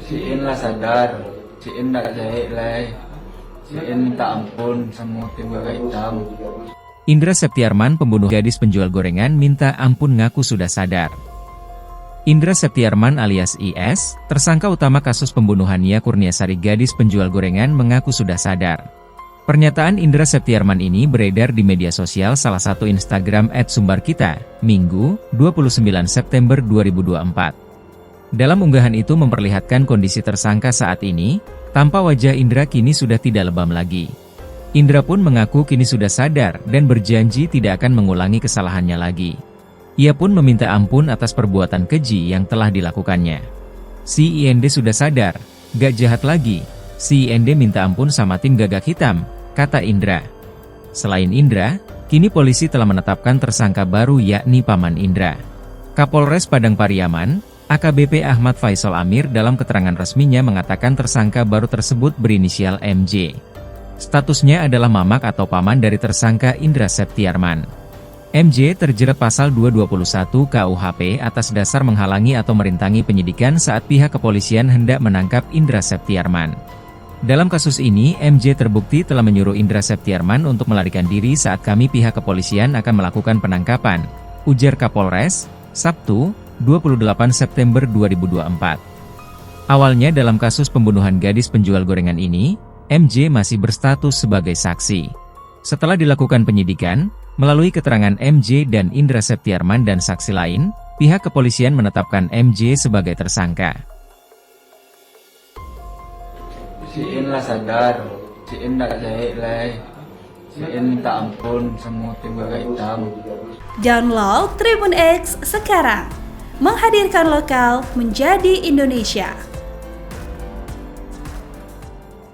Si In lah sadar, si In nggak jahit lah, si In minta ampun sama tim Gagak Hitam. Indra Septiarman, pembunuh gadis penjual gorengan, minta ampun, ngaku sudah sadar. Indra Septiarman alias IS, tersangka utama kasus pembunuhan Nia Kurniasari gadis penjual gorengan, mengaku sudah sadar. Pernyataan Indra Septiarman ini beredar di media sosial salah satu Instagram @sumbarkita, Minggu, 29 September 2024. Dalam unggahan itu memperlihatkan kondisi tersangka saat ini, tampak wajah Indra kini sudah tidak lebam lagi. Indra pun mengaku kini sudah sadar dan berjanji tidak akan mengulangi kesalahannya lagi. Ia pun meminta ampun atas perbuatan keji yang telah dilakukannya. Si IND sudah sadar, gak jahat lagi. Si IND minta ampun sama tim Gagak Hitam, kata Indra. Selain Indra, kini polisi telah menetapkan tersangka baru yakni paman Indra. Kapolres Padang Pariaman, AKBP Ahmad Faisal Amir dalam keterangan resminya mengatakan tersangka baru tersebut berinisial MJ. Statusnya adalah mamak atau paman dari tersangka Indra Septiarman. MJ terjerat pasal 221 KUHP atas dasar menghalangi atau merintangi penyidikan saat pihak kepolisian hendak menangkap Indra Septiarman. Dalam kasus ini, MJ terbukti telah menyuruh Indra Septiarman untuk melarikan diri saat kami pihak kepolisian akan melakukan penangkapan, ujar Kapolres, Sabtu, 28 September 2024. Awalnya dalam kasus pembunuhan gadis penjual gorengan ini, MJ masih berstatus sebagai saksi. Setelah dilakukan penyidikan, melalui keterangan MJ dan Indra Septiarman dan saksi lain, pihak kepolisian menetapkan MJ sebagai tersangka. Si In lah sadar, si In nggak jahit lah, si In minta ampun sama tim Gagak Hitam. Download Tribun X sekarang, menghadirkan lokal menjadi Indonesia.